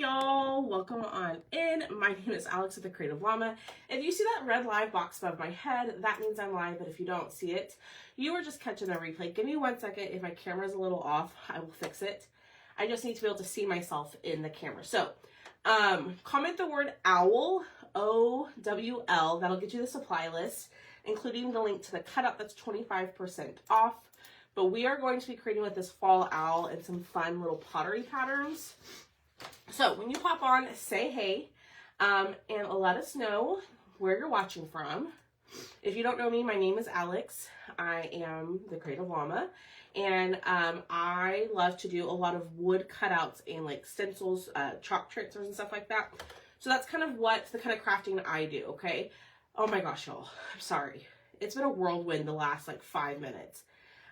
y'all, welcome on in. My name is Alex with The Creative Llama. If you see that red live box above my head, that means I'm live, but if you don't see it, you are just catching a replay. Give me 1 second. If my camera's a little off, I will fix it. I just need to be able to see myself in the camera. So, comment the word OWL, O-W-L, that'll get you the supply list, including the link to the cutout that's 25% off. But we are going to be creating with this fall owl and some fun little pottery patterns. So when you pop on, say hey, and let us know where you're watching from. If you don't know me, my name is Alex. I am the Creative Llama, and I love to do a lot of wood cutouts and like stencils, chalk transfers and stuff like that. So that's kind of the kind of crafting I do, okay? Oh my gosh, y'all, I'm sorry. It's been a whirlwind the last like 5 minutes.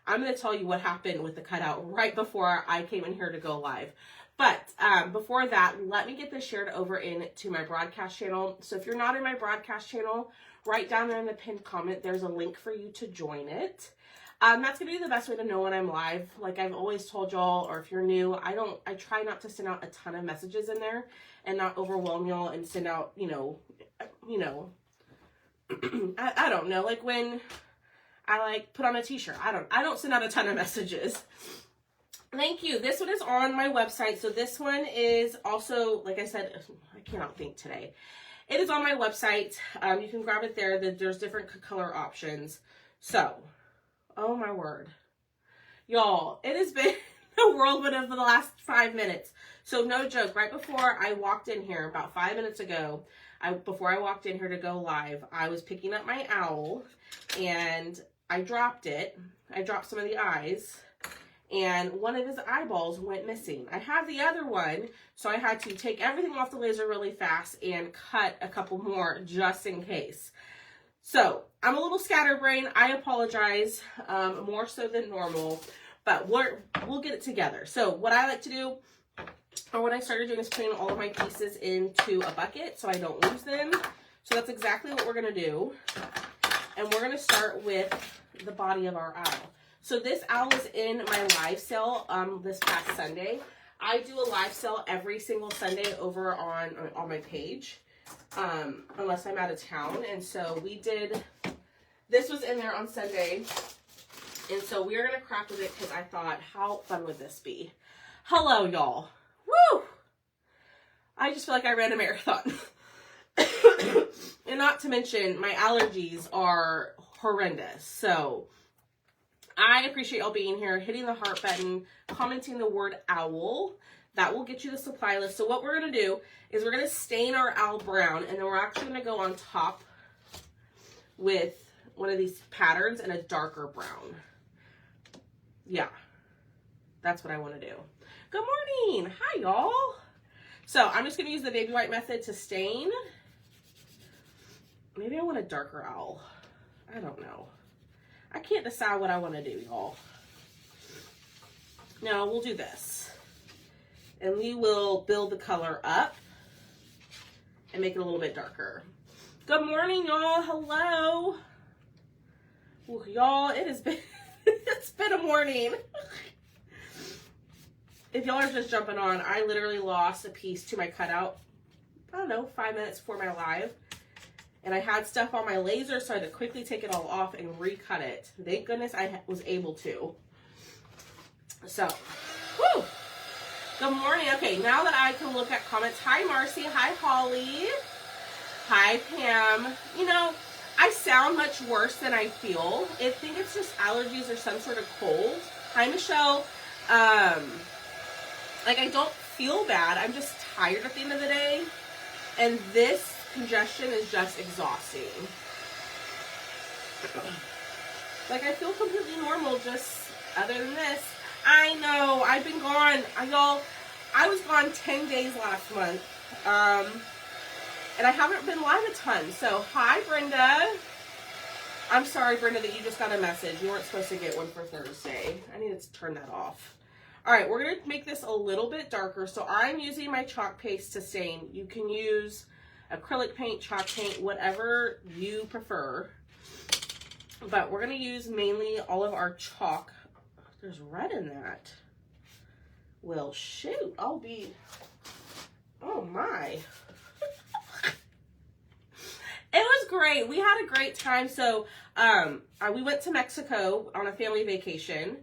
I'm going to tell you what happened with the cutout right before I came in here to go live. But before that, let me get this shared over into my broadcast channel. So if you're not in my broadcast channel, right down there in the pinned comment, there's a link for you to join it. That's going to be the best way to know when I'm live. Like I've always told y'all, or if you're new, I try not to send out a ton of messages in there and not overwhelm y'all and send out, I don't know, like when I put on a t-shirt. I don't send out a ton of messages. Thank you. This one is on my website. So this one is also, like I said, I cannot think today. It is on my website. You can grab it there. There's different color options. So, oh my word. Y'all, it has been a whirlwind of the last 5 minutes. So no joke, right before I walked in here, about 5 minutes ago, before I walked in here to go live, I was picking up my owl and I dropped it. I dropped some of the eyes and one of his eyeballs went missing. I have the other one, so I had to take everything off the laser really fast and cut a couple more just in case. So I'm a little scatterbrained. I apologize, more so than normal, but we'll get it together. So what I like to do, or what I started doing, is putting all of my pieces into a bucket so I don't lose them. So that's exactly what we're gonna do. And we're gonna start with the body of our owl. So this owl is in my live sale this past Sunday. I do a live sale every single Sunday over on my page, unless I'm out of town. And so this was in there on Sunday. And so we are going to craft with it because I thought, how fun would this be? Hello, y'all. Woo! I just feel like I ran a marathon. And not to mention, my allergies are horrendous. So I appreciate y'all being here, hitting the heart button, commenting the word owl. That will get you the supply list. So what we're going to do is we're going to stain our owl brown, and then we're actually going to go on top with one of these patterns in a darker brown. Yeah, that's what I want to do. Good morning. Hi, y'all. So I'm just going to use the baby white method to stain. Maybe I want a darker owl. I don't know. I can't decide what I want to do, y'all. Now, we'll do this. And we will build the color up and make it a little bit darker. Good morning, y'all. Hello. Y'all, it has been, it's been a morning. If y'all are just jumping on, I literally lost a piece to my cutout, I don't know, 5 minutes before my live. And I had stuff on my laser, so I had to quickly take it all off and recut it. Thank goodness I was able to. So, woo! Good morning. Okay, now that I can look at comments. Hi, Marcy. Hi, Holly. Hi, Pam. You know, I sound much worse than I feel. I think it's just allergies or some sort of cold. Hi, Michelle. Like, I don't feel bad. I'm just tired at the end of the day. And this congestion is just exhausting. Like, I feel completely normal, just other than this. I know, I've been gone. Y'all, I was gone 10 days last month. And I haven't been live a ton. So, hi, Brenda. I'm sorry, Brenda, that you just got a message. You weren't supposed to get one for Thursday. I need to turn that off. All right, we're going to make this a little bit darker. So, I'm using my chalk paste to stain. You can use acrylic paint, chalk paint, whatever you prefer. But we're going to use mainly all of our chalk. There's red in that. Well, shoot, great. We had a great time. So we went to Mexico on a family vacation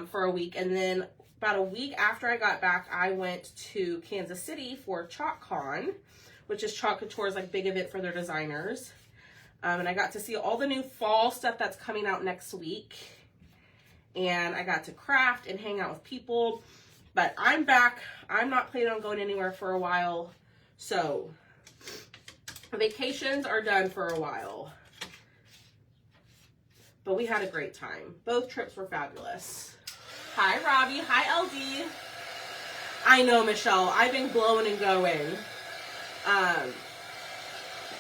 for a week. And then about a week after I got back, I went to Kansas City for ChalkCon, which is Chalk Couture's like big event for their designers. And I got to see all the new fall stuff that's coming out next week. And I got to craft and hang out with people. But I'm back. I'm not planning on going anywhere for a while. So vacations are done for a while. But we had a great time. Both trips were fabulous. Hi, Robbie. Hi, LD. I know, Michelle. I've been glowing and going.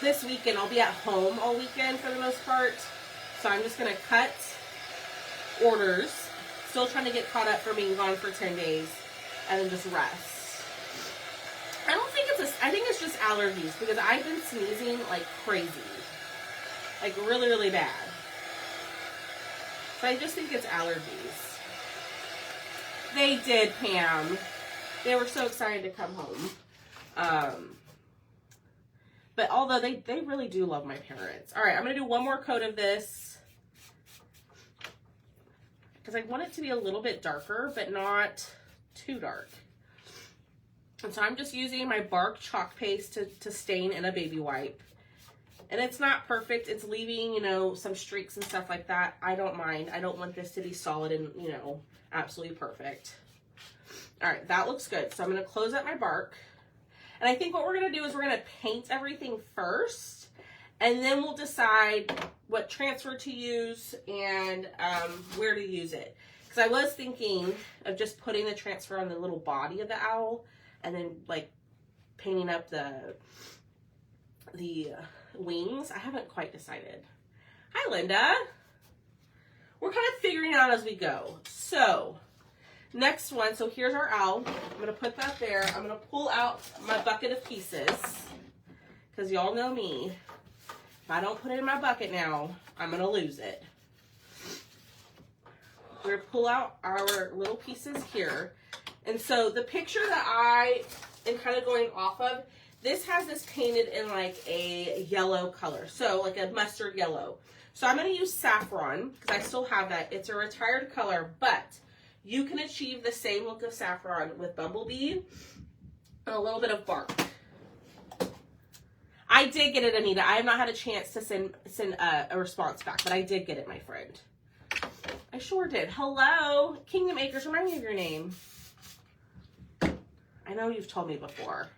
This weekend, I'll be at home all weekend for the most part. So I'm just going to cut orders. Still trying to get caught up for being gone for 10 days. And then just rest. I think it's just allergies. Because I've been sneezing like crazy. Like really, really bad. So I just think it's allergies. They did, Pam. They were so excited to come home. But although they really do love my parents. All right, I'm going to do one more coat of this. Because I want it to be a little bit darker, but not too dark. And so I'm just using my Bark chalk paste to stain in a baby wipe. And it's not perfect. It's leaving, you know, some streaks and stuff like that. I don't mind. I don't want this to be solid and, you know, absolutely perfect. All right, that looks good. So I'm going to close up my bark. And I think what we're going to do is we're going to paint everything first. And then we'll decide what transfer to use and where to use it. Because I was thinking of just putting the transfer on the little body of the owl. And then, like, painting up the wings. I haven't quite decided. Hi, Linda. We're kind of figuring it out as we go. So, next one. So, here's our owl. I'm going to put that there. I'm going to pull out my bucket of pieces. Because y'all know me. If I don't put it in my bucket now, I'm going to lose it. We're going to pull out our little pieces here. And so, the picture that I am kind of going off of, this has this painted in like a yellow color. So like a mustard yellow. So I'm going to use saffron because I still have that. It's a retired color, but you can achieve the same look of saffron with Bumblebee and a little bit of bark. I did get it, Anita. I have not had a chance to send a response back, but I did get it, my friend. I sure did. Hello, Kingdom Acres. Remind me of your name. I know you've told me before.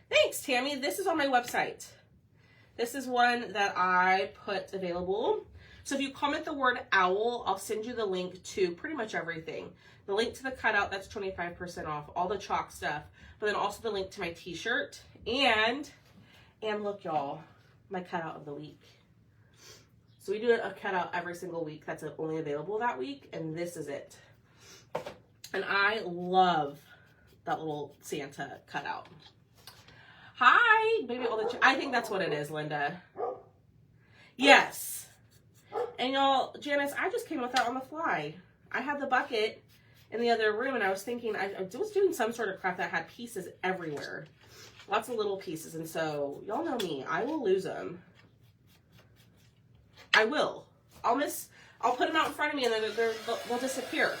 Thanks, Tammy. This is on my website. This is one that I put available. So if you comment the word owl, I'll send you the link to pretty much everything. The link to the cutout, that's 25% off. All the chalk stuff. But then also the link to my t-shirt. And look, y'all, my cutout of the week. So we do a cutout every single week. That's only available that week. And this is it. And I love that little Santa cutout. Hi, baby. I think that's what it is, Linda. Yes. And y'all, Janice, I just came with that on the fly. I had the bucket in the other room, and I was thinking, I was doing some sort of craft that had pieces everywhere. Lots of little pieces, and so, y'all know me. I will lose them. I will. I'll put them out in front of me, and then they'll disappear.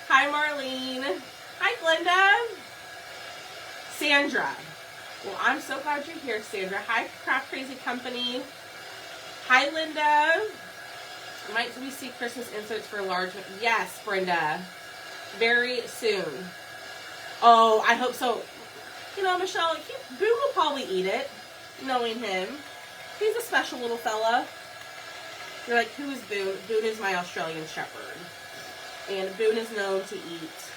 Hi, Marlene. Hi, Glenda. Sandra. Well, I'm so glad you're here, Sandra. Hi, Craft Crazy Company. Hi, Linda. Might we see Christmas inserts for large? Yes, Brenda. Very soon. Oh, I hope so. You know, Michelle, Boone will probably eat it, knowing him. He's a special little fella. You're like, who is Boone? Boone is my Australian Shepherd. And Boone is known to eat,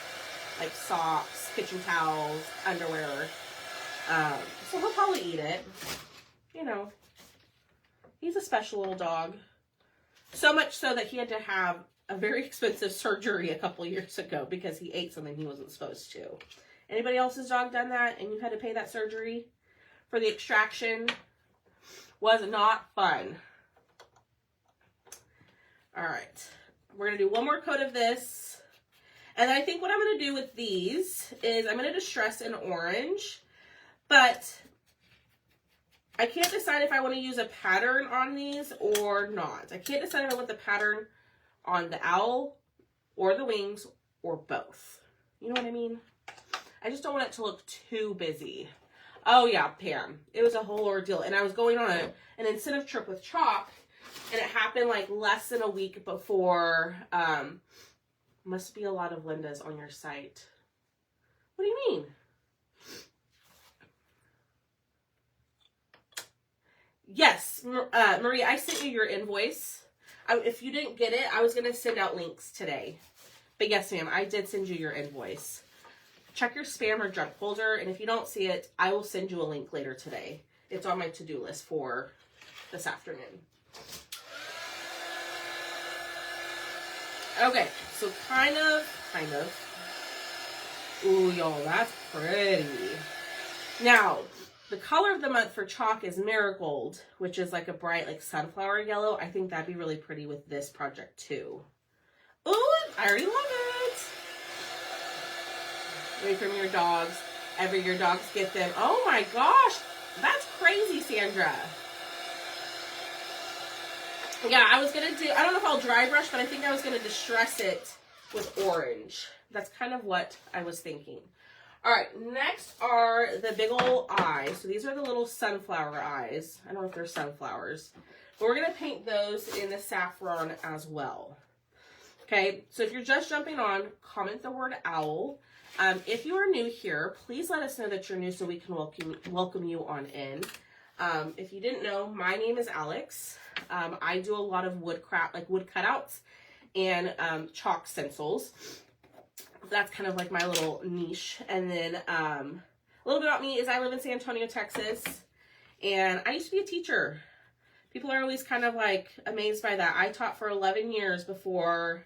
like, socks, kitchen towels, underwear. So he'll probably eat it. You know, he's a special little dog. So much so that he had to have a very expensive surgery a couple years ago because he ate something he wasn't supposed to. Anybody else's dog done that and you had to pay that surgery for the extraction? Was not fun. All right. We're going to do one more coat of this. And I think what I'm going to do with these is I'm going to distress in orange. But I can't decide if I want to use a pattern on these or not. I can't decide if I want the pattern on the owl or the wings or both. You know what I mean? I just don't want it to look too busy. Oh yeah, Pam. It was a whole ordeal. And I was going on an incentive trip with Chalk, and it happened like less than a week before. Must be a lot of Lindas on your site. What do you mean? Yes, Marie, I sent you your invoice. If you didn't get it, I was going to send out links today. But yes, ma'am, I did send you your invoice. Check your spam or junk folder, and if you don't see it, I will send you a link later today. It's on my to-do list for this afternoon. Okay, so kind of. Ooh, y'all, that's pretty. Now, the color of the month for Chalk is Marigold, which is like a bright, like sunflower yellow. I think that'd be really pretty with this project too. Ooh, I already love it. Away from your dogs. Ever your dogs get them. Oh my gosh, that's crazy, Sandra. Yeah, I was gonna do, I don't know if I'll dry brush, but I think I was gonna distress it with orange. That's kind of what I was thinking. All right, next are the big ol' eyes. So these are the little sunflower eyes. I don't know if they're sunflowers, but we're gonna paint those in the saffron as well. Okay, so if you're just jumping on, comment the word owl. If you are new here, please let us know that you're new so we can welcome you on in. If you didn't know, my name is Alex. I do a lot of wood cutouts and chalk stencils. That's kind of like my little niche. And then a little bit about me is I live in San Antonio, Texas, and I used to be a teacher. People are always kind of like amazed by that. I taught for 11 years before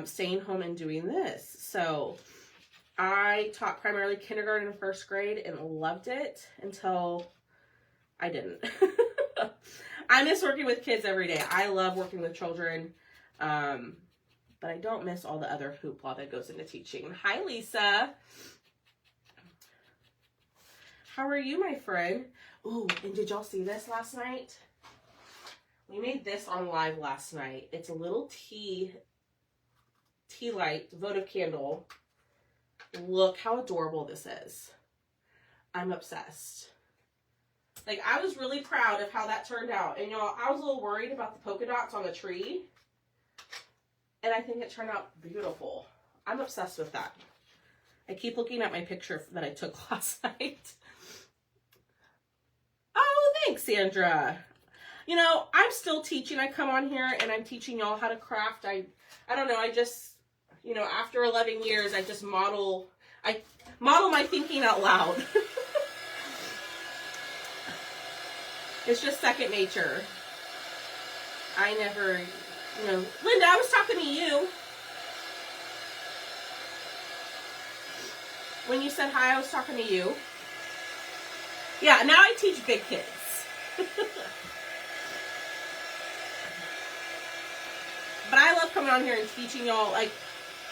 staying home and doing this. So I taught primarily kindergarten and first grade and loved it until I didn't. I miss working with kids every day. I love working with children. But I don't miss all the other hoopla that goes into teaching. Hi, Lisa. How are you, my friend? Ooh, and did y'all see this last night? We made this on live last night. It's a little tea light votive candle. Look how adorable this is. I'm obsessed. Like, I was really proud of how that turned out. And y'all, I was a little worried about the polka dots on the tree. And I think it turned out beautiful. I'm obsessed with that. I keep looking at my picture that I took last night. Oh, thanks, Sandra. You know, I'm still teaching. I come on here and I'm teaching y'all how to craft. I don't know. I just, you know, after 11 years, I just model my thinking out loud. It's just second nature. I never, you know, Linda, I was talking to you. When you said hi, I was talking to you. Yeah, now I teach big kids. But I love coming on here and teaching y'all, like,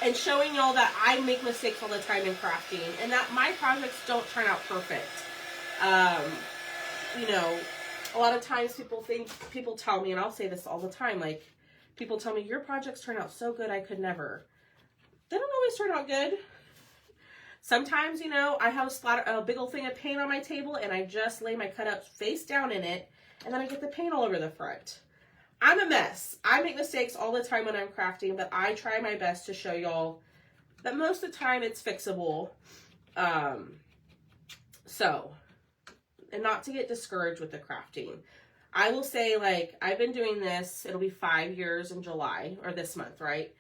and showing y'all that I make mistakes all the time in crafting and that my projects don't turn out perfect. You know, a lot of times people tell me, and I'll say this all the time, like, people tell me, your projects turn out so good, I could never. They don't always turn out good. Sometimes, you know, I have a big old thing of paint on my table, and I just lay my cutouts face down in it, and then I get the paint all over the front. I'm a mess. I make mistakes all the time when I'm crafting, but I try my best to show y'all that most of the time it's fixable. And not to get discouraged with the crafting. I will say, like, I've been doing this, it'll be 5 years in July, or this month, right?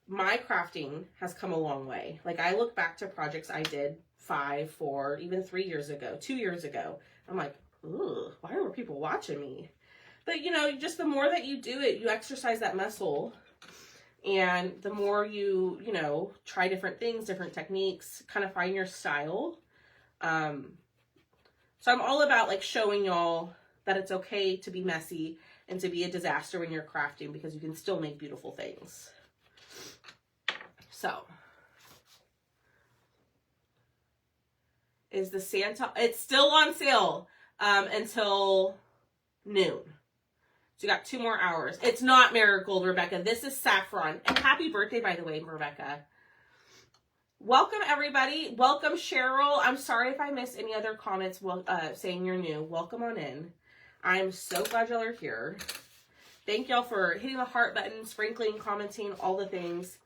My crafting has come a long way. Like, I look back to projects I did 5, 4, even 3 years ago, 2 years ago. I'm like, ugh, why were people watching me? But, you know, just the more that you do it, you exercise that muscle. And the more you know, try different things, different techniques, kind of find your style. So I'm all about, like, showing y'all that it's okay to be messy and to be a disaster when you're crafting, because you can still make beautiful things. So, is the Santa, it's still on sale. until noon. So you got 2 more hours. It's not marigold, Rebecca. This is saffron. And happy birthday, by the way, Rebecca. Welcome, everybody. Welcome, Cheryl. I'm sorry if I missed any other comments saying you're new. Welcome on in. I'm so glad y'all are here. Thank y'all for hitting the heart button, sprinkling, commenting, all the things.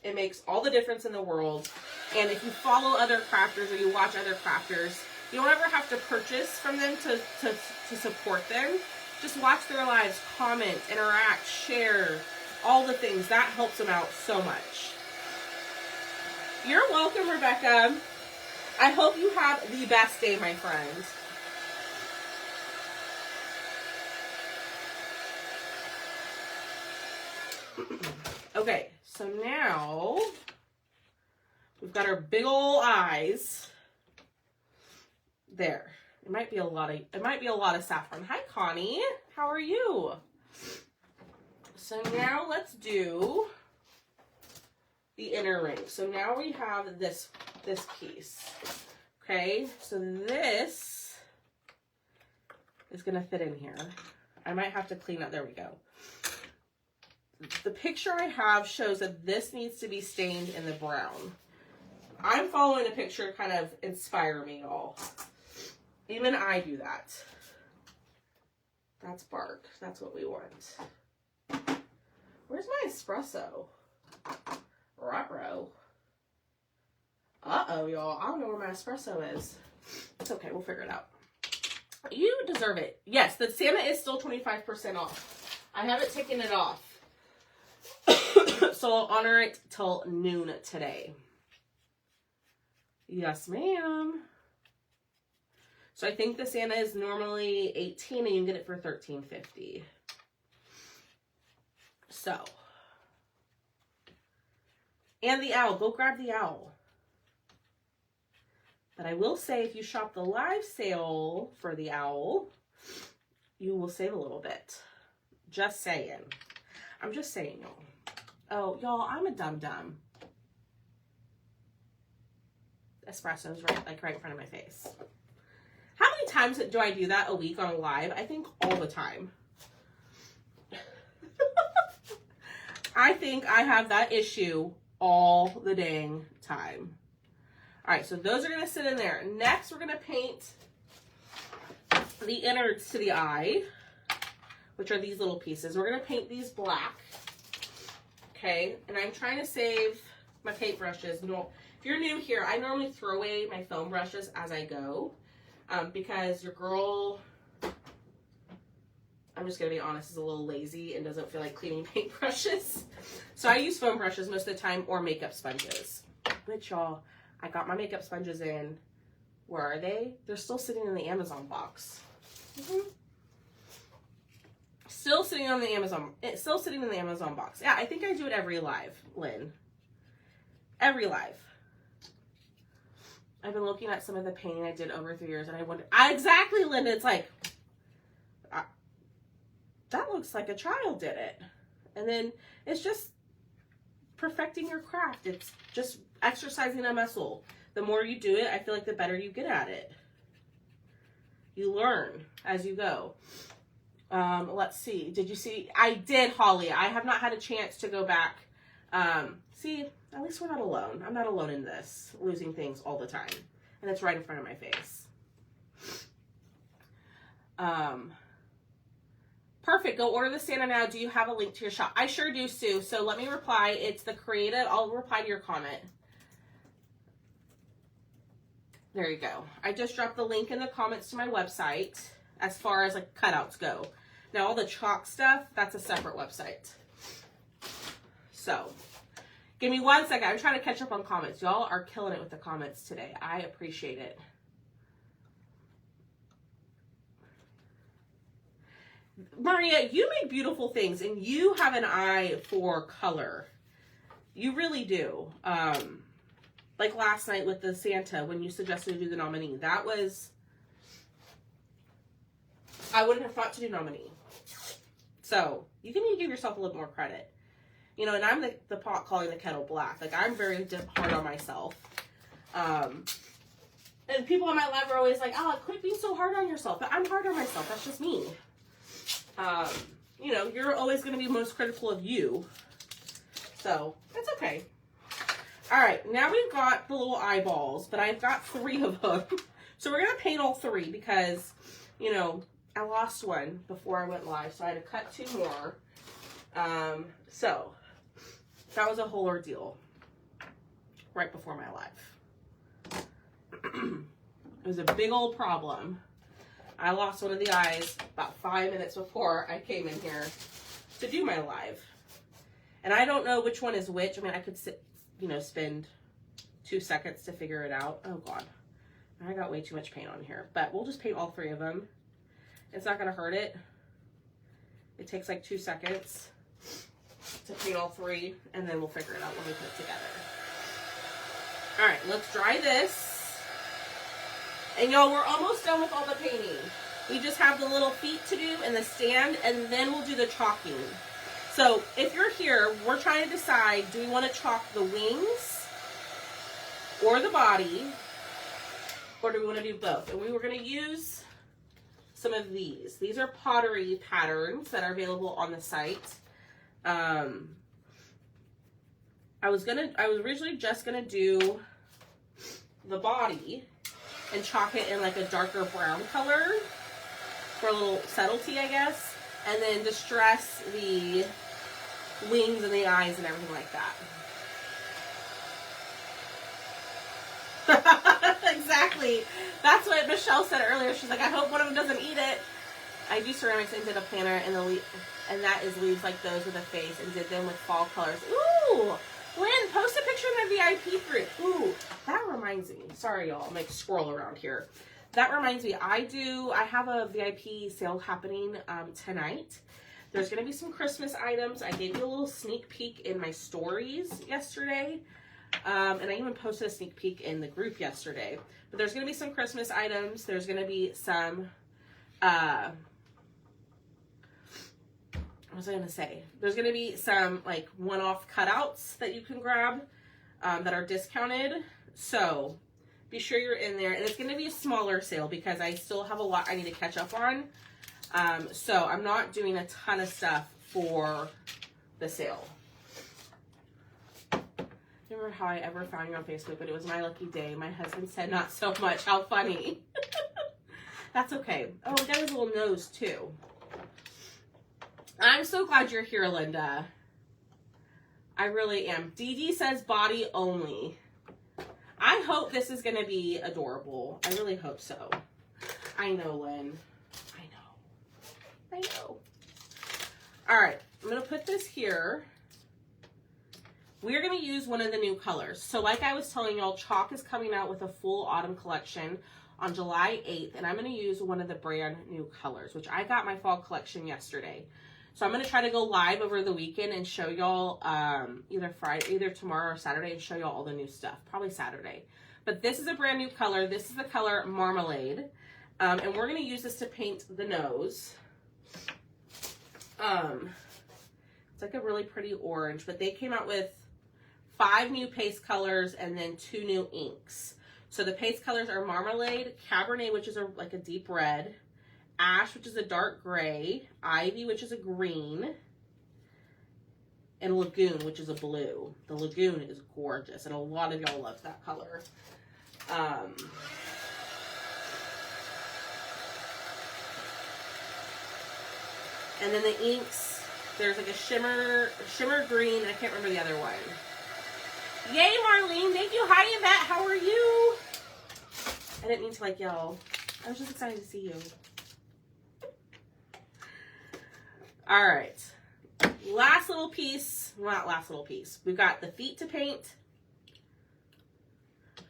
It makes all the difference in the world. And if you follow other crafters or you watch other crafters, you don't ever have to purchase from them to support them. Just watch their lives, comment, interact, share, all the things. That helps them out so much. You're welcome, Rebecca. I hope you have the best day, my friend. Okay, so now we've got our big ol' eyes. There. It might be a lot of saffron. Hi, Connie. How are you? So now let's do the inner ring. So now we have this piece. Okay, so this is gonna fit in here. I might have to clean up. There we go. The picture I have shows that this needs to be stained in the brown. I'm following a picture to kind of inspire me, y'all. Even I do that. That's bark. That's what we want. Where's my espresso? Ruh-roh. Uh-oh, y'all. I don't know where my espresso is. It's okay. We'll figure it out. You deserve it. Yes, the Santa is still 25% off. I haven't taken it off. So I'll honor it till noon today. Yes, ma'am. So I think the Santa is normally $18 and you can get it for $13.50. So. And the owl. Go grab the owl. But I will say if you shop the live sale for the owl, you will save a little bit. Just saying. I'm just saying, y'all. Oh, y'all, I'm a dum-dum. Espresso's right in front of my face. How many times do I do that a week on a live? I think all the time. I think I have that issue all the dang time. All right, so those are going to sit in there. Next, we're going to paint the innards to the eye, which are these little pieces. We're going to paint these black. Okay, and I'm trying to save my paintbrushes. No, if you're new here, I normally throw away my foam brushes as I go because your girl, I'm just going to be honest, is a little lazy and doesn't feel like cleaning paintbrushes. So I use foam brushes most of the time or makeup sponges. But y'all, I got my makeup sponges in. Where are they? They're still sitting in the Amazon box. Still sitting in the Amazon box. Yeah, I think I do it every live, Lynn. Every live. I've been looking at some of the painting I did over 3 years and I wonder, exactly, Linda, it's like, that looks like a child did it. And then it's just perfecting your craft. It's just exercising a muscle. The more you do it, I feel like the better you get at it. You learn as you go. Let's see. Did you see? I did, Holly. I have not had a chance to go back. See, at least we're not alone. I'm not alone in this, losing things all the time. And it's right in front of my face. Perfect. Go order the Santa now. Do you have a link to your shop? I sure do, Sue. So let me reply. It's the creative. I'll reply to your comment. There you go. I just dropped the link in the comments to my website as far as like cutouts go. Now all the chalk stuff, that's a separate website. So give me 1 second. I'm trying to catch up on comments. Y'all are killing it with the comments today. I appreciate it. Maria, you make beautiful things and you have an eye for color. You really do. Like last night with the Santa, when you suggested to do the nominee, that was, I wouldn't have thought to do nominee. So you can give yourself a little more credit. You know, and I'm the pot calling the kettle black. Like, I'm very hard on myself. And people in my life are always like, oh, quit being so hard on yourself. But I'm hard on myself. That's just me. You know, you're always going to be most critical of you. So, that's okay. All right, now we've got the little eyeballs, but I've got 3 of them. So we're going to paint all 3 because, you know, I lost one before I went live, so I had to cut 2 more. So that was a whole ordeal right before my live. It was a big old problem. I lost one of the eyes about 5 minutes before I came in here to do my live. And I don't know which one is which. I mean, I could sit, you know, spend 2 seconds to figure it out. Oh God, I got way too much paint on here, but we'll just paint all 3 of them. It's not gonna hurt it. It takes like 2 seconds to paint all 3, and then we'll figure it out when we put it together. All right, let's dry this. And y'all, we're almost done with all the painting. We just have the little feet to do and the stand, and then we'll do the chalking. So if you're here, we're trying to decide, do we want to chalk the wings or the body, or do we want to do both? And we were going to use some of these. These are pottery patterns that are available on the site. I was originally just gonna do the body and chalk it in like a darker brown color for a little subtlety, I guess, and then distress the wings and the eyes and everything like that. Exactly. That's what Michelle said earlier. She's like, I hope one of them doesn't eat it. I do ceramics and did a planner, and that is leaves like those with a face, and did them with fall colors. Ooh, Lynn, post a picture in the VIP group. Ooh, that reminds me. Sorry, y'all. I'm like scroll around here. That reminds me. I have a VIP sale happening tonight. There's going to be some Christmas items. I gave you a little sneak peek in my stories yesterday. And I even posted a sneak peek in the group yesterday. But there's going to be some Christmas items. There's going to be some, what was I going to say? There's going to be some like one-off cutouts that you can grab that are discounted. So be sure you're in there. And it's going to be a smaller sale because I still have a lot I need to catch up on. So I'm not doing a ton of stuff for the sale. I don't remember how I ever found you on Facebook, but it was my lucky day. My husband said not so much. How funny. That's okay. Oh, we got his little nose too. I'm so glad you're here, Linda. I really am. Dee Dee says body only. I hope this is going to be adorable. I really hope so. I know, Lynn. I know. All right. I'm going to put this here. We're going to use one of the new colors. So like I was telling y'all, Chalk is coming out with a full autumn collection on July 8th. And I'm going to use one of the brand new colors, which I got my fall collection yesterday. So I'm going to try to go live over the weekend and show y'all either tomorrow or Saturday, and show y'all all the new stuff. Probably Saturday. But this is a brand new color. This is the color Marmalade. And we're going to use this to paint the nose. It's like a really pretty orange, but they came out with 5 new paste colors and then 2 new inks. So the paste colors are Marmalade, Cabernet, which is like a deep red, Ash, which is a dark gray, Ivy, which is a green, and Lagoon, which is a blue. The Lagoon is gorgeous, and a lot of y'all love that color. And then the inks, there's like a shimmer green, and I can't remember the other one. Yay, Marlene. Thank you. Hi, Yvette. How are you? I didn't mean to like yell. I was just excited to see you. All right. Last little piece. Well, not last little piece. We've got the feet to paint.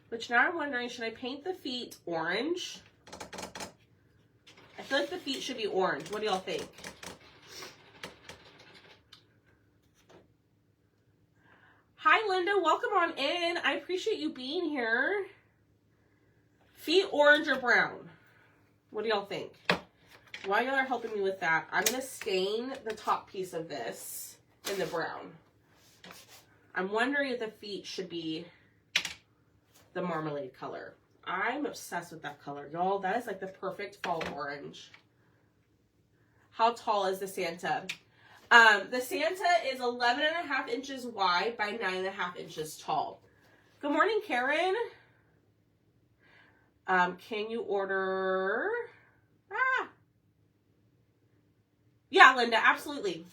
Which now I'm wondering, should I paint the feet orange? I feel like the feet should be orange. What do y'all think? Hi, Linda. Welcome on in. I appreciate you being here. Feet orange or brown? What do y'all think? While y'all are helping me with that, I'm going to stain the top piece of this in the brown. I'm wondering if the feet should be the Marmalade color. I'm obsessed with that color, y'all. That is like the perfect fall orange. How tall is the Santa? The Santa is 11.5 inches wide by 9.5 inches tall. Good morning, Karen. Can you order? Yeah, Linda, absolutely.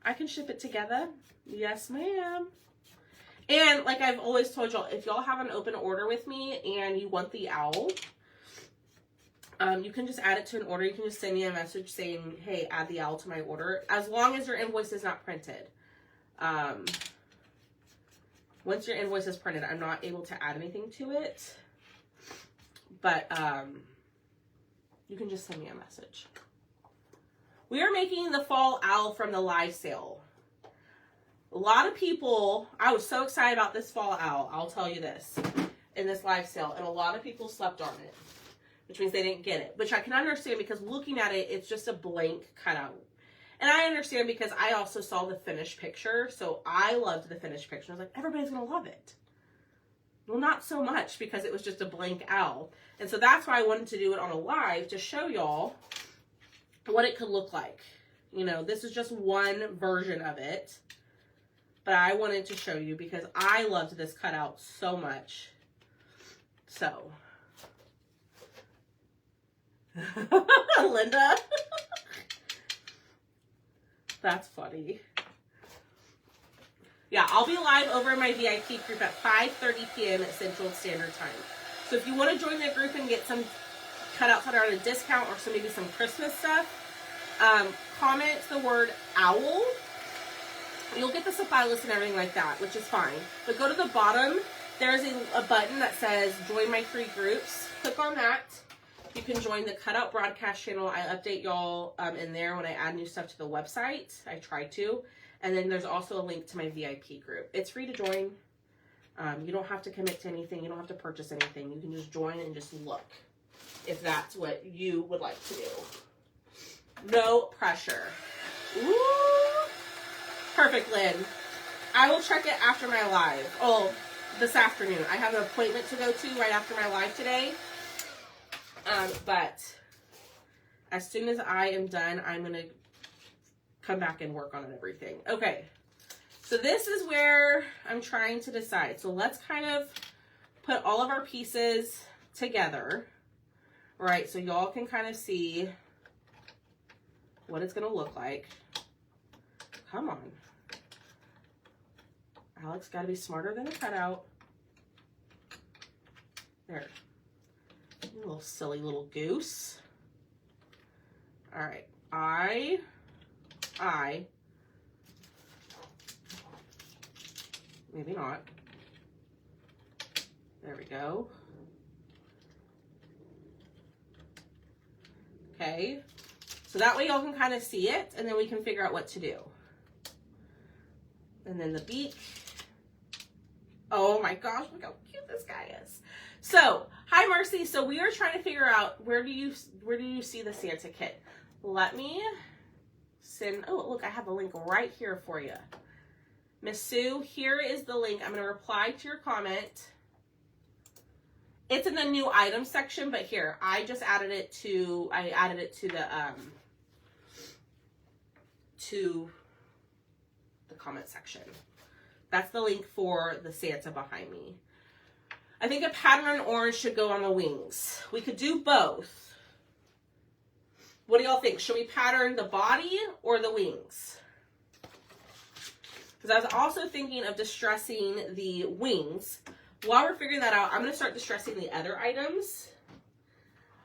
I can ship it together. Yes, ma'am. And like I've always told y'all, if y'all have an open order with me and you want the owl, you can just add it to an order. You can just send me a message saying, hey, add the owl to my order, as long as your invoice is not printed. Once your invoice is printed, I'm not able to add anything to it. But you can just send me a message. We are making the fall owl from the live sale. A lot of people, I was so excited about this fall owl, I'll tell you this, in this live sale, and a lot of people slept on it, which means they didn't get it, which I can understand because looking at it, it's just a blank cutout. And I understand because I also saw the finished picture, so I loved the finished picture. I was like, everybody's going to love it. Well, not so much because it was just a blank owl. And so that's why I wanted to do it on a live to show y'all what it could look like. You know, this is just one version of it. But I wanted to show you because I loved this cutout so much. So. Linda. That's funny. Yeah, I'll be live over in my VIP group at 5:30 p.m. at Central Standard Time. So if you want to join the group and get some cutouts that are on a discount or maybe some Christmas stuff, comment the word owl. You'll get the supply list and everything like that, which is fine. But go to the bottom. There's a button that says join my free groups. Click on that. You can join the Cutout Broadcast channel. I update y'all in there when I add new stuff to the website. I try to. And then there's also a link to my VIP group. It's free to join. You don't have to commit to anything. You don't have to purchase anything. You can just join and just look if that's what you would like to do. No pressure. Ooh. Perfect, Lynn. I will check it after my live. Oh, this afternoon. I have an appointment to go to right after my live today. But as soon as I am done, I'm going to come back and work on everything. Okay. So this is where I'm trying to decide. So let's kind of put all of our pieces together. All right. So y'all can kind of see what it's going to look like. Come on. Alex got to be smarter than a cutout. There. You little silly little goose. All right. I. Maybe not. There we go. Okay. So that way y'all can kind of see it, and then we can figure out what to do. And then the beak. Oh my gosh, look how cute this guy is. So, hi Marcy. So we are trying to figure out where do you see the Santa kit? Let me send, oh look, I have a link right here for you. Miss Sue, here is the link. I'm going to reply to your comment. It's in the new item section, but here, I just added it to, the comment section. That's the link for the Santa behind me. I think a pattern orange should go on the wings. We could do both. What do y'all think? Should we pattern the body or the wings? Because I was also thinking of distressing the wings. While we're figuring that out, I'm going to start distressing the other items.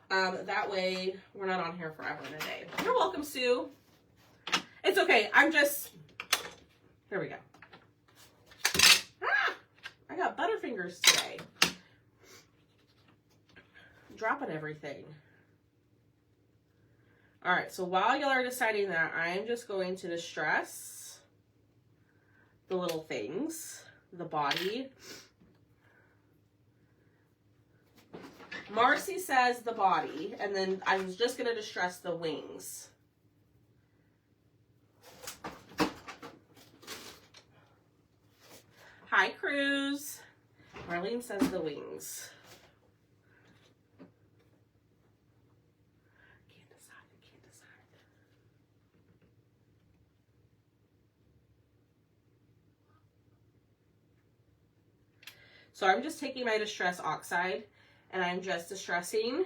That way, we're not on here forever and a day. You're welcome, Sue. It's okay. I'm just... Here we go. Ah! I got butterfingers today. Dropping everything. All right, so while y'all are deciding that, I'm just going to distress the little things, the body. Marcy says the body, and then I was just going to distress the wings. Hi, Cruz. Marlene says the wings. Can't decide. So I'm just taking my Distress Oxide and I'm just distressing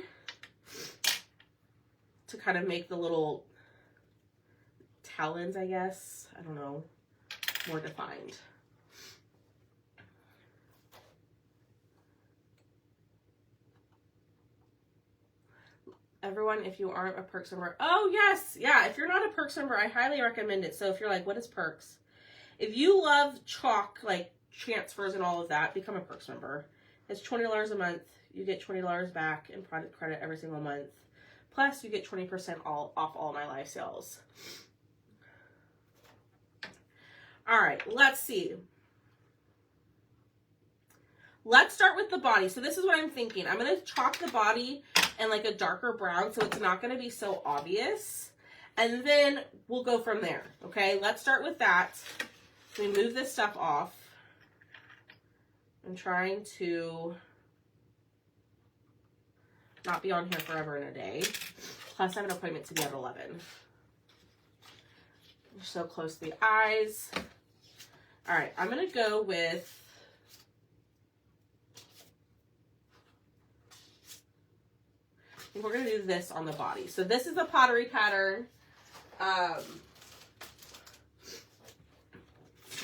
to kind of make the little talons, I guess, I don't know, more defined. Everyone, if you aren't a Perks member, oh yes, yeah, if you're not a Perks member, I highly recommend it. So if you're like, what is Perks? If you love chalk, like transfers and all of that, become a Perks member. It's $20 a month. You get $20 back in product credit every single month. Plus, you get 20% off all my live sales. All right, let's see. Let's start with the body. So this is what I'm thinking. I'm going to chalk the body in like a darker brown so it's not going to be so obvious. And then we'll go from there, okay? Let's start with that. We move this stuff off. I'm trying to not be on here forever and a day. Plus, I have an appointment to be at 11. We're so close to the eyes. All right, I'm going to go with we're going to do this on the body. So this is the pottery pattern.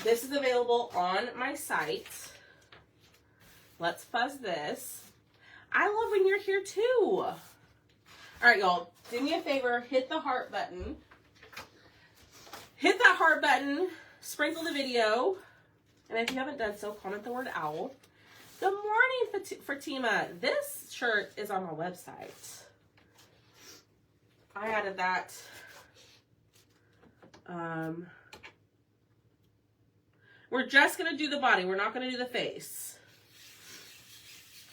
This is available on my site. Let's fuzz this. I love when you're here too. All right, y'all, do me a favor, hit the heart button. Hit that heart button, sprinkle the video, and if you haven't done so, comment the word owl. Good morning, Fatima. This shirt is on my website. I added that. We're just going to do the body. We're not going to do the face.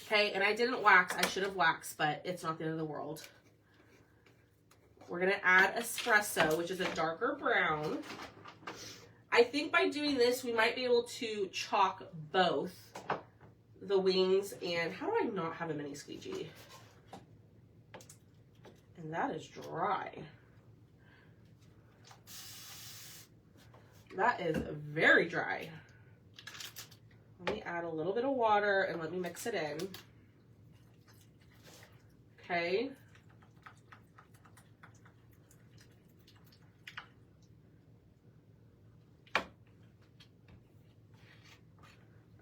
Okay, and I didn't wax. I should have waxed, but it's not the end of the world. We're going to add espresso, which is a darker brown. I think by doing this, we might be able to chalk both the wings and how do I not have a mini squeegee? And that is dry. That is very dry. Let me add a little bit of water and let me mix it in. Okay.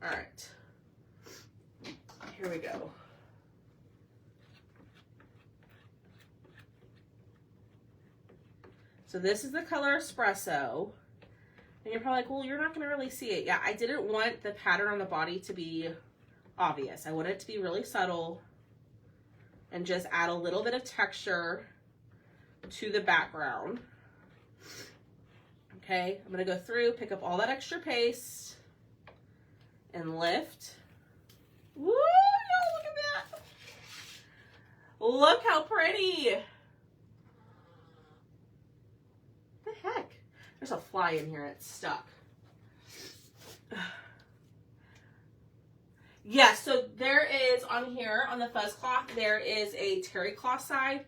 All right. Here we go. So this is the color espresso. And you're probably like, well, you're not going to really see it. Yeah, I didn't want the pattern on the body to be obvious. I wanted it to be really subtle and just add a little bit of texture to the background. Okay, I'm going to go through, pick up all that extra paste and lift. Woo, y'all, look at that. Look how pretty. What the heck? There's a fly in here, it's stuck. Yeah, so there is on here, on the fuzz cloth, there is a terry cloth side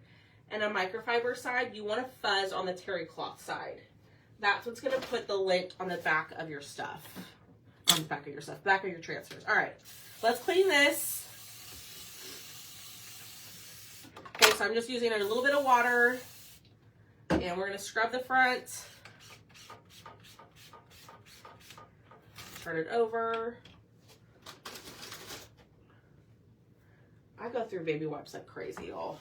and a microfiber side. You want to fuzz on the terry cloth side. That's what's going to put the lint on the back of your stuff. On the back of your stuff, back of your transfers. All right, let's clean this. Okay, so I'm just using a little bit of water and we're going to scrub the front. Turn it over. I go through baby wipes like crazy, y'all.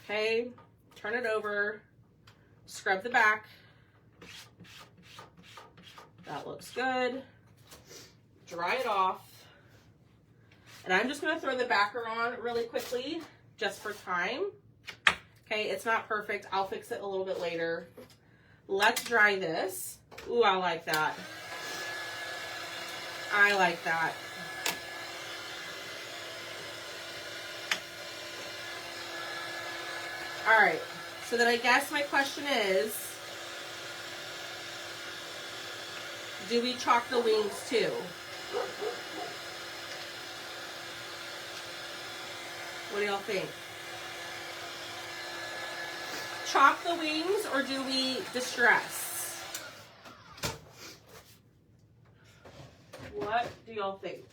Okay, turn it over. Scrub the back. That looks good. Dry it off. And I'm just going to throw the backer on really quickly, just for time. Okay, it's not perfect. I'll fix it a little bit later. Let's dry this. Ooh, I like that. I like that. All right, so then I guess my question is, do we chalk the wings too? What do y'all think? Chalk the wings or do we distress? What do y'all think?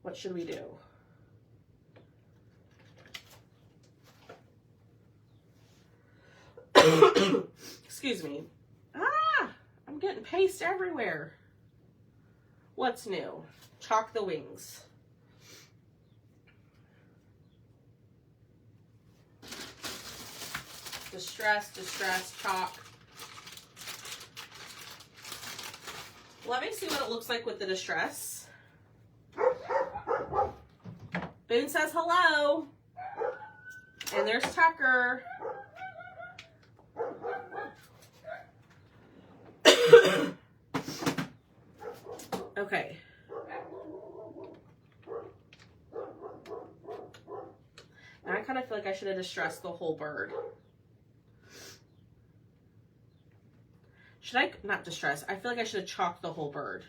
What should we do? Excuse me. Ah, I'm getting paste everywhere. What's new? Chalk the wings. Distress, distress, chalk. Let me see what it looks like with the distress. Boone says hello. And there's Tucker. Okay. Now I kind of feel like I should have distressed the whole bird. Should I not distress? I feel like I should have chalked the whole bird.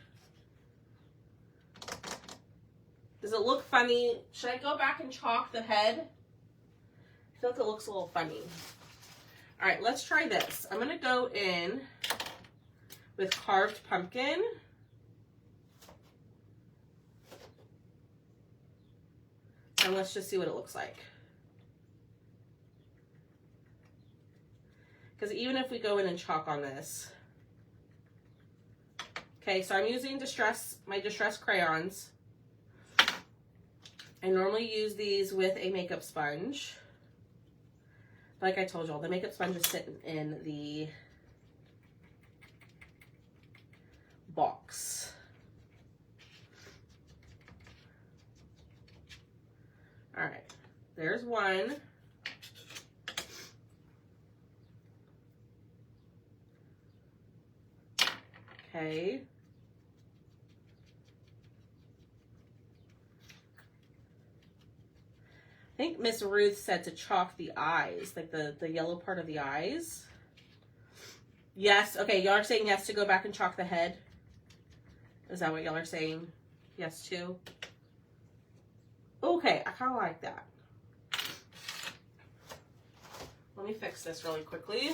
Does it look funny? Should I go back and chalk the head? I feel like it looks a little funny. All right, let's try this. I'm gonna go in with carved pumpkin. And let's just see what it looks like. Because even if we go in and chalk on this. Okay, so I'm using my distress crayons. I normally use these with a makeup sponge. Like I told y'all, the makeup sponge is sitting in the box. All right, there's one. Okay. I think Miss Ruth said to chalk the eyes, like the yellow part of the eyes. Yes, okay, y'all are saying yes to go back and chalk the head. Is that what y'all are saying? Yes to? Okay, I kind of like that. Let me fix this really quickly.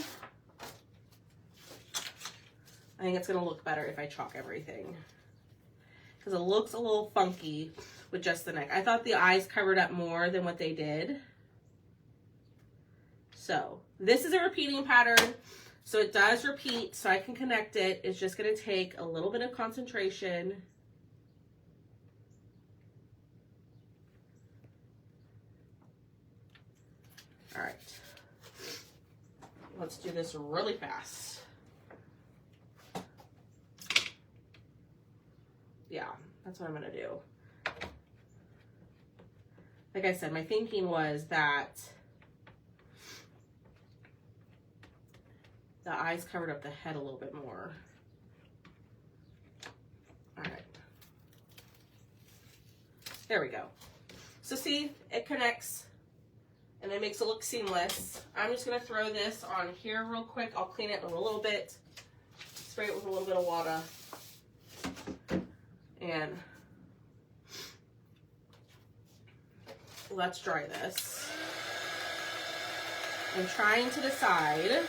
I think it's going to look better if I chalk everything. Because it looks a little funky with just the neck. I thought the eyes covered up more than what they did. So, this is a repeating pattern. So it does repeat, so I can connect it. It's just going to take a little bit of concentration. All right. Let's do this really fast. Yeah, that's what I'm going to do. Like I said, my thinking was that the eyes covered up the head a little bit more. All right. There we go. So see, it connects and it makes it look seamless. I'm just going to throw this on here real quick. I'll clean it with a little bit, spray it with a little bit of water. And let's dry this. I'm trying to decide.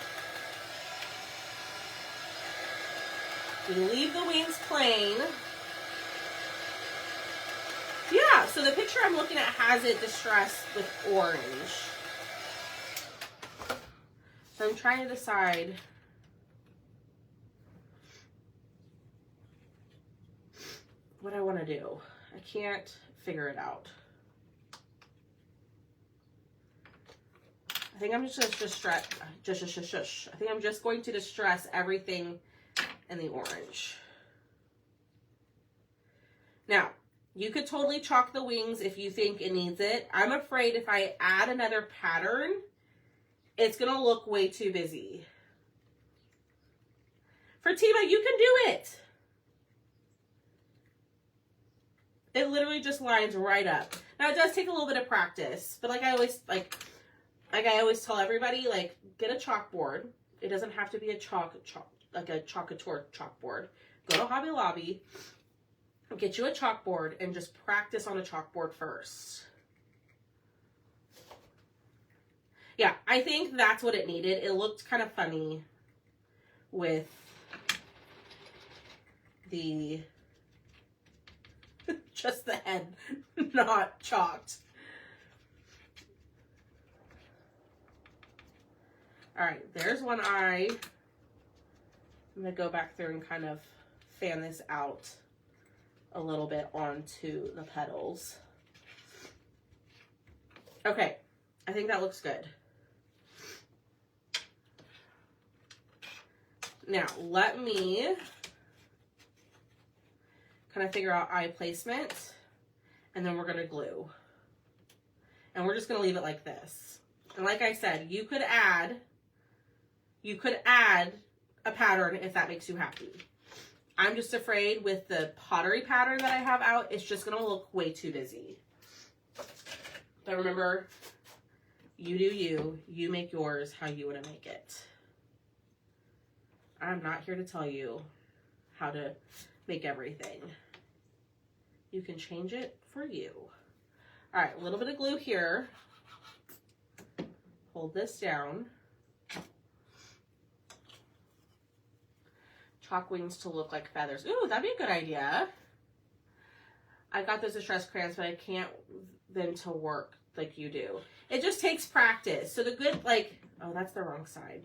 We leave the wings plain. Yeah, so the picture I'm looking at has it distressed with orange. So I'm trying to decide what I want to do. I can't figure it out. I think I'm just going to distress. I think I'm just going to distress everything in the orange. Now, you could totally chalk the wings if you think it needs it. I'm afraid if I add another pattern, it's going to look way too busy. Fatima, you can do it. It literally just lines right up. Now it does take a little bit of practice, but like I always tell everybody, like, get a chalkboard. It doesn't have to be a like a Chalkator chalkboard. Go to Hobby Lobby, get you a chalkboard, and just practice on a chalkboard first. Yeah, I think that's what it needed. It looked kind of funny with the just the head not chalked. All right, there's one eye. I'm gonna go back through and kind of fan this out a little bit onto the petals. Okay, I think that looks good. Now, let me kind of figure out eye placement, and then we're going to glue. And we're just going to leave it like this. And like I said, you could add a pattern if that makes you happy. I'm just afraid with the pottery pattern that I have out, it's just going to look way too busy. But remember, you do you. You make yours how you want to make it. I'm not here to tell you how to make everything. You can change it for you. All right, a little bit of glue here. Hold this down. Chalk wings to look like feathers. Ooh, that'd be a good idea. I got those distress crayons, but I can't them to work like you do. It just takes practice. So the good, like, oh, that's the wrong side.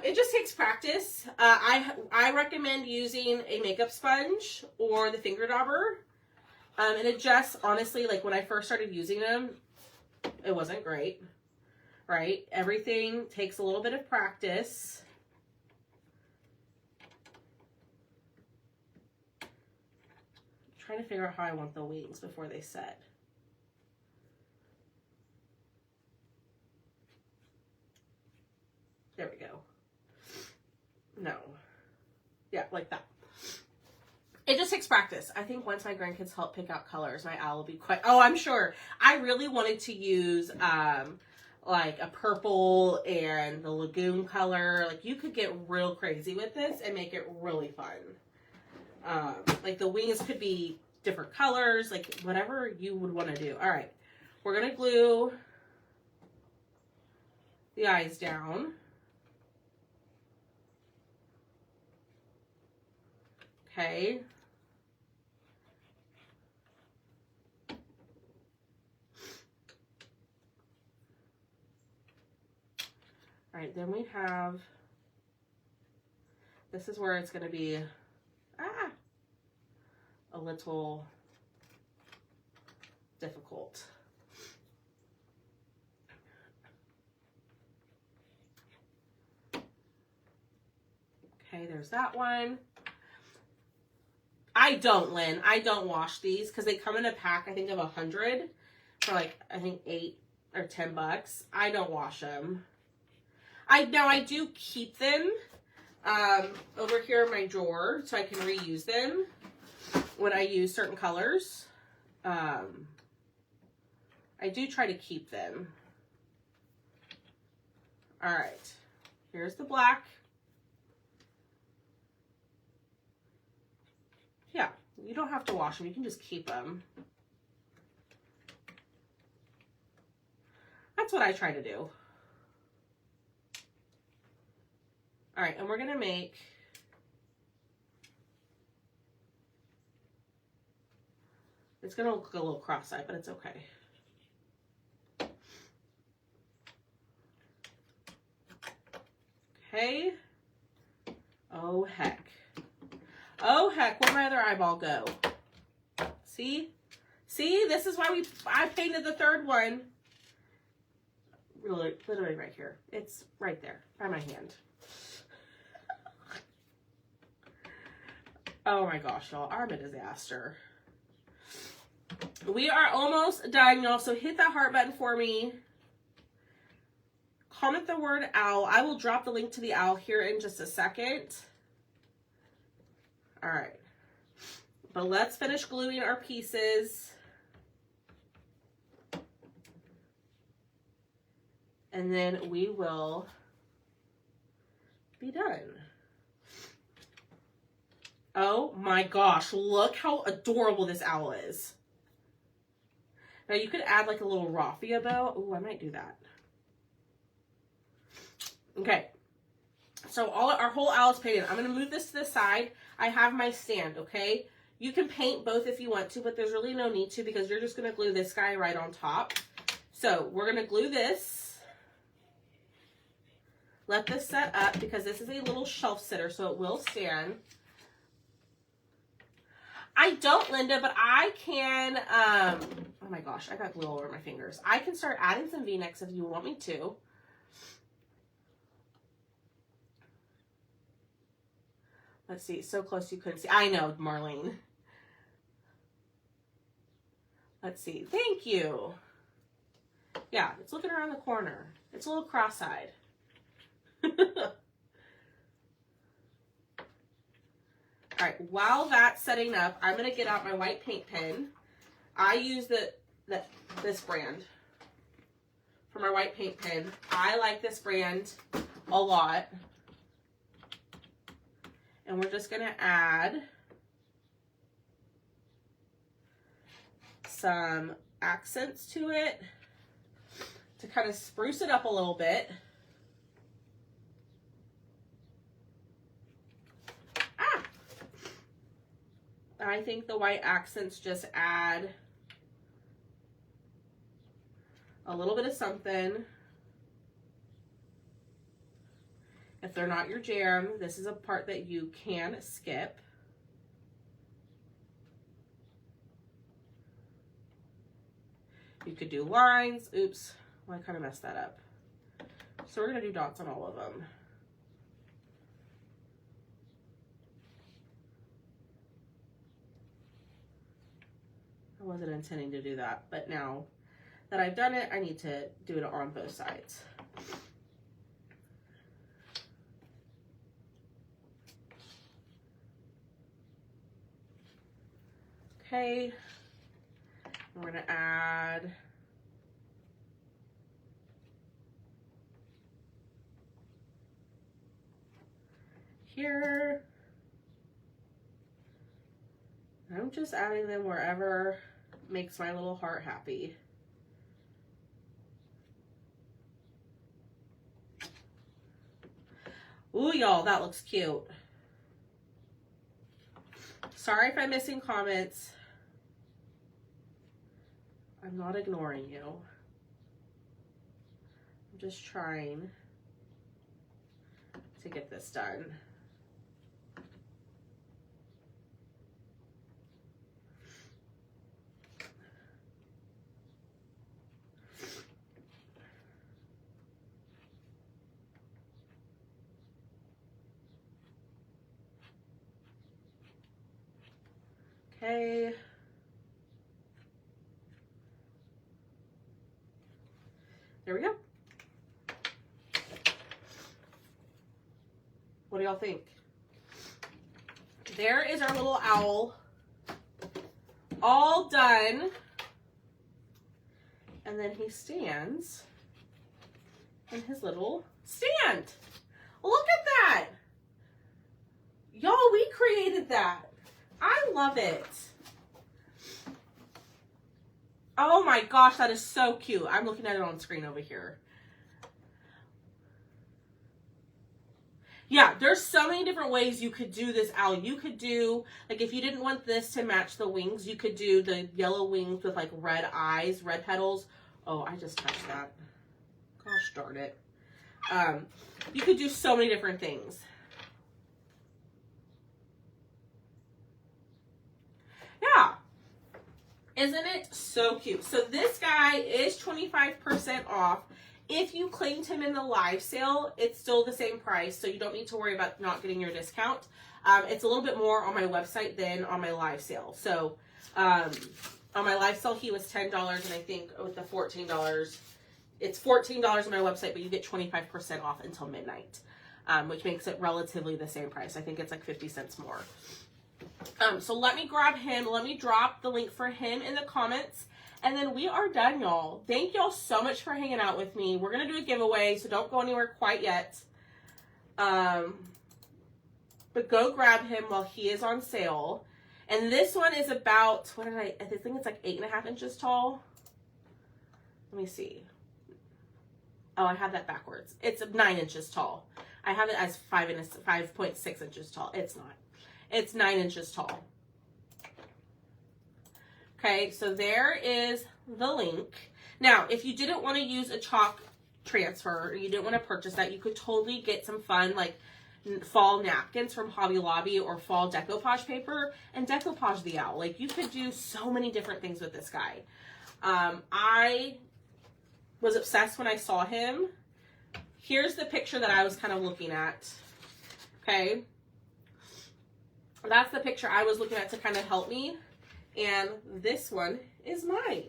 It just takes practice. I recommend using a makeup sponge or the finger dauber. And it just, honestly, like when I first started using them, it wasn't great, right? Everything takes a little bit of practice. I'm trying to figure out how I want the wings before they set. There we go. No. Yeah, like that. It just takes practice. I think once my grandkids help pick out colors, my owl will be quite... Oh, I'm sure. I really wanted to use like a purple and the lagoon color. Like you could get real crazy with this and make it really fun. Like the wings could be different colors, like whatever you would want to do. All right. We're going to glue the eyes down. Okay. All right, then we have, this is where it's going to be a little difficult. Okay, there's that one. I don't, Lynn. I don't wash these because they come in a pack, I think, of 100 for like, I think 8 or 10 bucks. I don't wash them. I do keep them over here in my drawer so I can reuse them when I use certain colors. I do try to keep them. All right. Here's the black. Yeah, you don't have to wash them. You can just keep them. That's what I try to do. All right, and we're going to make it's going to look a little cross-eyed, but it's okay. Okay. Oh, heck. Oh, heck, where'd my other eyeball go? See? See, this is why I painted the third one. Literally right here. It's right there by my hand. Oh my gosh, y'all, I'm a disaster. We are almost done, y'all, so hit that heart button for me. Comment the word owl. I will drop the link to the owl here in just a second. All right. But let's finish gluing our pieces. And then we will be done. Oh my gosh, look how adorable this owl is. Now you could add like a little raffia bow. Oh, I might do that. Okay, so our whole owl is painted. I'm gonna move this to the side. I have my stand, okay? You can paint both if you want to, but there's really no need to because you're just gonna glue this guy right on top. So we're gonna glue this. Let this set up because this is a little shelf sitter, so it will stand. I don't, Linda, but I can, oh my gosh, I got glue all over my fingers. I can start adding some V-necks if you want me to. Let's see, so close you couldn't see. I know, Marlene. Let's see, thank you. Yeah, it's looking around the corner. It's a little cross-eyed. All right, while that's setting up, I'm gonna get out my white paint pen. I use this brand for my white paint pen. I like this brand a lot. And we're just gonna add some accents to it to kind of spruce it up a little bit. I think the white accents just add a little bit of something. If they're not your jam, this is a part that you can skip. You could do lines. Oops, well, I kind of messed that up. So we're gonna do dots on all of them. I wasn't intending to do that, but now that I've done it, I need to do it on both sides. Okay, we're gonna add here. I'm just adding them wherever makes my little heart happy. Ooh, y'all, that looks cute. Sorry if I'm missing comments. I'm not ignoring you. I'm just trying to get this done. Okay. There we go. What do y'all think? There is our little owl all done. And then he stands in his little stand. Look at that. Y'all, we created that. I love it. Oh my gosh, that is so cute. I'm looking at it on screen over here. Yeah, there's so many different ways you could do this owl. You could do, like if you didn't want this to match the wings, you could do the yellow wings with like red eyes, red petals. Oh, I just touched that. Gosh darn it. You could do so many different things. Yeah. Isn't it so cute? So this guy is 25% off. If you claimed him in the live sale, it's still the same price, so you don't need to worry about not getting your discount. It's a little bit more on my website than on my live sale. So on my live sale, he was $10, and I think with the $14, it's $14 on my website, but you get 25% off until midnight, which makes it relatively the same price. I think it's like 50 cents more. So let me grab him. Let me drop the link for him in the comments. And then we are done, y'all. Thank y'all so much for hanging out with me. We're going to do a giveaway, so don't go anywhere quite yet. But go grab him while he is on sale. And this one is about, I think it's like 8.5 inches tall. Let me see. Oh, I have that backwards. It's 9 inches tall. I have it as 5.6 inches tall. It's not. It's 9 inches tall. Okay, so there is the link. Now, if you didn't want to use a chalk transfer, or you didn't want to purchase that, you could totally get some fun, like, fall napkins from Hobby Lobby or fall decoupage paper and decoupage the owl. Like, you could do so many different things with this guy. I was obsessed when I saw him. Here's the picture that I was kind of looking at. Okay. That's the picture I was looking at to kind of help me. And this one is mine.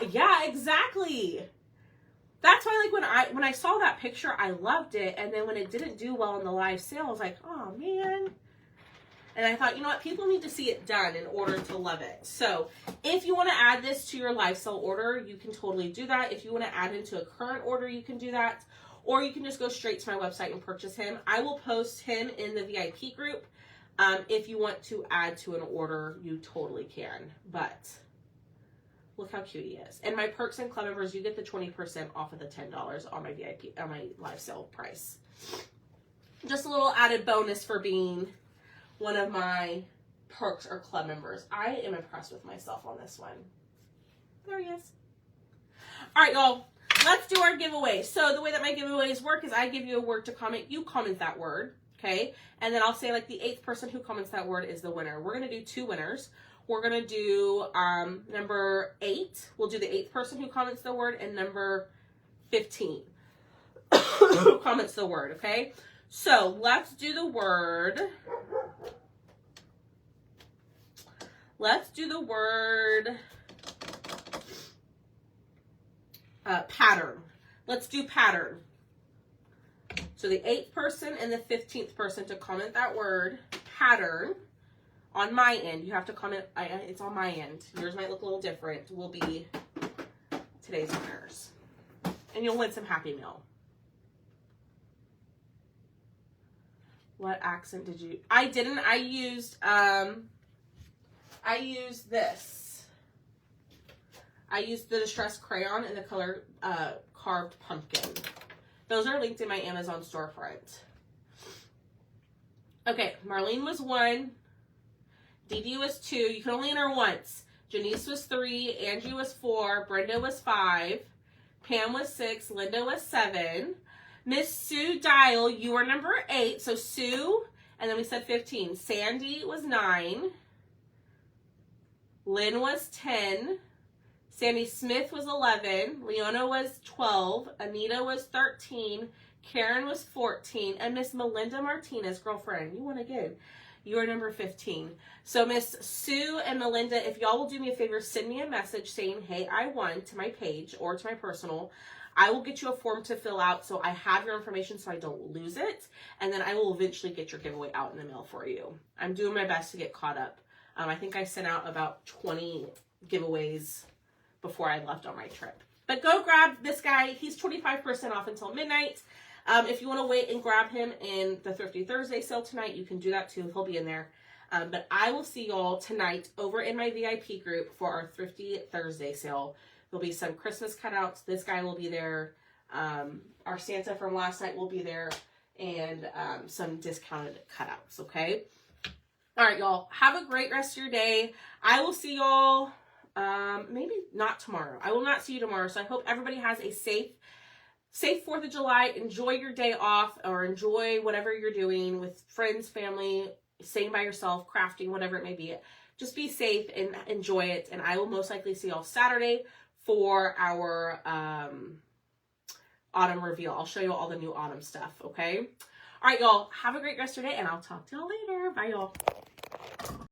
Yeah, exactly. That's why, like, when I saw that picture, I loved it. And then when it didn't do well in the live sale, I was like, oh, man. And I thought, you know what? People need to see it done in order to love it. So if you want to add this to your live sale order, you can totally do that. If you want to add it to a current order, you can do that. Or you can just go straight to my website and purchase him. I will post him in the VIP group. If you want to add to an order, you totally can. But look how cute he is. And my Perks and Club members, you get the 20% off of the $10 on my VIP, on my live sale price. Just a little added bonus for being one of my Perks or Club members. I am impressed with myself on this one. There he is. All right, y'all. Let's do our giveaway. So the way that my giveaways work is I give you a word to comment. You comment that word. Okay, and then I'll say, like, the 8th person who comments that word is the winner. We're going to do 2 winners. We're going to do number 8. We'll do the 8th person who comments the word, and number 15 who comments the word, okay? So let's do the word. Let's do the word pattern. Let's do pattern. So the 8th person and the 15th person to comment that word, pattern, on my end. You have to comment, it's on my end. Yours might look a little different. Will be today's winners. And you'll win some Happy Meal. What accent did you, I didn't, I used this. I used the Distress Crayon in the color Carved Pumpkin. Those are linked in my Amazon storefront. Okay, Marlene was 1. Dee Dee was 2. You can only enter once. Janice was 3. Angie was 4. Brenda was 5. Pam was 6. Linda was 7. Miss Sue Dial, you were number 8. So Sue, and then we said 15. Sandy was 9. Lynn was 10. Sandy Smith was 11, Leona was 12, Anita was 13, Karen was 14, and Miss Melinda Martinez, girlfriend, you won again. You are number 15. So Miss Sue and Melinda, if y'all will do me a favor, send me a message saying, hey, I won, to my page or to my personal. I will get you a form to fill out so I have your information so I don't lose it. And then I will eventually get your giveaway out in the mail for you. I'm doing my best to get caught up. I think I sent out about 20 giveaways before I left on my trip. But go grab this guy. He's 25% off until midnight. If you want to wait and grab him in the Thrifty Thursday sale tonight, you can do that too. He'll be in there. But I will see y'all tonight over in my VIP group for our Thrifty Thursday sale. There'll be some Christmas cutouts. This guy will be there. Our Santa from last night will be there. And some discounted cutouts, okay? All right, y'all. Have a great rest of your day. I will see y'all maybe not tomorrow. I will not see you tomorrow. So I hope everybody has a safe 4th of July. Enjoy your day off or enjoy whatever you're doing with friends, family, staying by yourself, crafting, whatever it may be. Just be safe and enjoy it. And I will most likely see y'all Saturday for our autumn reveal. I'll show you all the new autumn stuff, okay? All right, y'all. Have a great rest of your day, and I'll talk to y'all later. Bye, y'all.